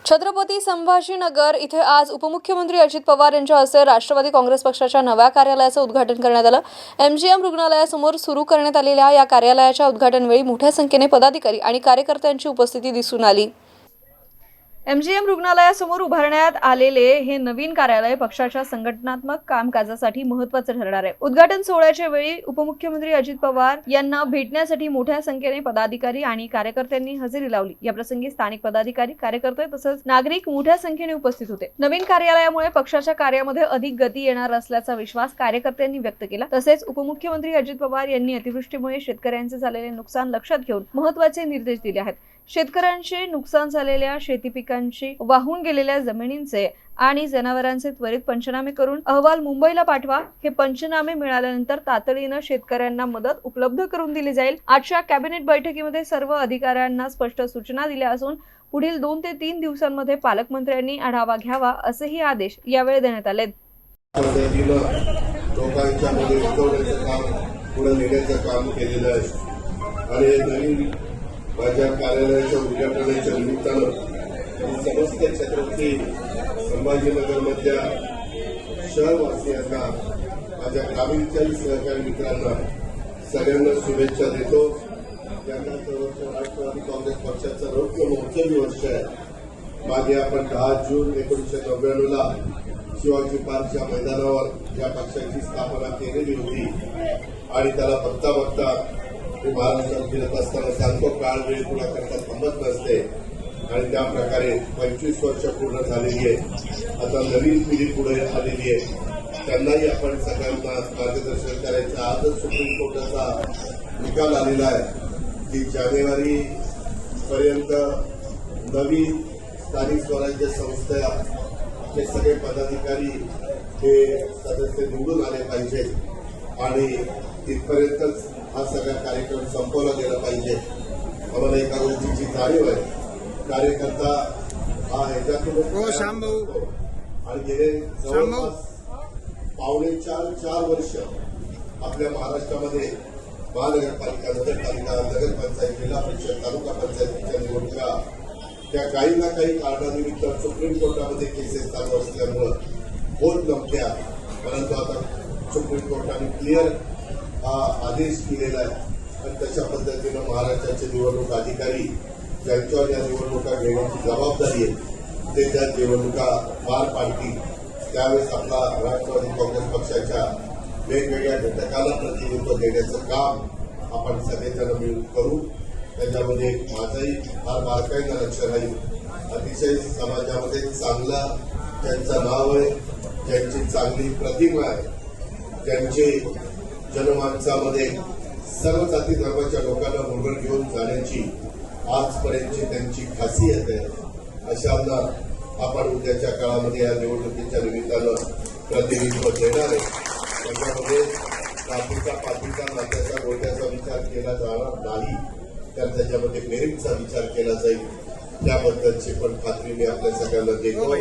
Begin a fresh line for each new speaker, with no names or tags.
छत्रपती संभाजीनगर इथे आज उपमुख्यमंत्री अजित पवार यांच्या हस्ते राष्ट्रवादी काँग्रेस पक्षाच्या नव्या कार्यालयाचं उद्घाटन करण्यात आलं। एमजीएम रुग्णालयासमोर सुरू करण्यात आलेल्या या कार्यालयाच्या उद्घाटनवेळी मोठ्या संख्येने पदाधिकारी आणि कार्यकर्त्यांची उपस्थिती दिसून आली। एमजीएम रुग्णालयासमोर उभारण्यात आलेले हे नवीन कार्यालय पक्षाच्या संघटनात्मक कामकाजासाठी महत्त्वाचं ठरणार आहे। उद्घाटन सोहळ्याच्या वेळी उपमुख्यमंत्री अजित पवार यांना भेटण्यासाठी मोठ्या संख्येने पदाधिकारी आणि कार्यकर्त्यांनी हजेरी लावली। या प्रसंगी स्थानिक पदाधिकारी, कार्यकर्ते तसंच नागरिक मोठ्या संख्येने उपस्थित होते। नवीन कार्यालयामुळे पक्षाच्या कार्यामध्ये अधिक गती येणार असल्याचा विश्वास कार्यकर्त्यांनी व्यक्त केला। तसेच उपमुख्यमंत्री अजित पवार यांनी अतिवृष्टीमुळे शेतकऱ्यांचे झालेले नुकसान लक्षात घेऊन महत्त्वाचे निर्देश दिले आहेत। शेतकऱ्यांचे नुकसान झालेल्या शेती पिकांची, वाहून गेलेल्या जमिनींचे आणि जनावरांचे त्वरित पंचनामे करून अहवाल मुंबईला पाठवा। हे पंचनामे मिळाल्यानंतर तातडीने शेतकऱ्यांना मदत उपलब्ध करून दिली जाईल। आजच्या कॅबिनेट बैठकीमध्ये सर्व अधिकाऱ्यांना स्पष्ट सूचना दिल्या असून पुढील 2 ते 3 दिवसांमध्ये पालकमंत्र्यांनी आढावा घ्यावा असेही आदेश यावेळी देण्यात आले।
माझ्या कार्यालयाच्या उद्घाटनाच्या निमित्तानं समस्त छत्रपती संभाजीनगरमधल्या शहरवासियांना, माझ्या ग्रामीणच्या सहकारी मित्रांना सगळ्यांना शुभेच्छा देतो। ज्यांना राष्ट्रवादी काँग्रेस पक्षाचं रौप्य महोत्सवी वर्ष आहे। मागे आपण 10 जून 1999ला शिवाजी पार्कच्या मैदानावर या पक्षाची स्थापना केलेली होती आणि त्याला बघता ते महाराष्ट्रात फिरत असताना सांगतो काळ वेळ पुढा करता थांबत नसते आणि त्या प्रकारे 25 वर्ष पूर्ण झालेली आहे। आता नवीन पिढी पुढे आलेली आहे, त्यांनाही आपण सगळ्यांना मार्गदर्शन करायचं। आजच सुप्रीम कोर्टाचा निकाल आलेला आहे की जानेवारी पर्यंत नवी स्थानिक स्वराज्य संस्थेचे सगळे पदाधिकारी हे सदस्य निवडून आले पाहिजेत आणि तिथपर्यंतच हा सगळा कार्यक्रम संपवला गेला पाहिजे। आम्हाला एका गोष्टीची जाणीव आहे, कार्यकर्ता हा ह्याच्यातून आणि गेले जवळपास 4.5 वर्ष आपल्या महाराष्ट्रामध्ये महानगरपालिका, नगरपालिका, नगरपंचायत, जिल्हा परिषद, तालुका पंचायतीच्या निवडणुका त्या काही ना काही कारणानिमित्त सुप्रीम कोर्टामध्ये केसेस चालू असल्यामुळं होत नव्हत्या, परंतु आता सुप्रीम कोर्टाने क्लिअर हा आदेश दिलेला आहे आणि तशा पद्धतीनं महाराष्ट्राचे निवडणूक अधिकारी ज्यांच्यावर या निवडणुका घेण्याची जबाबदारी आहे ते त्या निवडणुका पार पाडतील। त्यावेळेस आपला राष्ट्रवादी काँग्रेस पक्षाच्या वेगवेगळ्या घटकाला प्रतिनिधित्व देण्याचं काम आपण सगळेजण मिळून करू। त्याच्यामध्ये माझंही फार बारकाईनं लक्ष राहील। अतिशय समाजामध्ये चांगला ज्यांचं नाव आहे, ज्यांची चांगली प्रतिमा आहे, ज्यांचे जनमानसामध्ये सर्व जाती धर्माच्या लोकांना बरोबर घेऊन जाण्याची आजपर्यंतची त्यांची खासियत आहे, अशांना आपण उद्याच्या काळामध्ये या निवडणुकीच्या निमित्तानं प्रतिनिधित्व देणार आहे। त्याच्यामध्ये जातीचा, पातीचा, नात्याचा, गोट्याचा विचार केला जाणार नाही, तर त्याच्यामध्ये मेरिटचा विचार केला जाईल, त्याबद्दलची पण खात्री मी आपल्या सगळ्यांना देतो।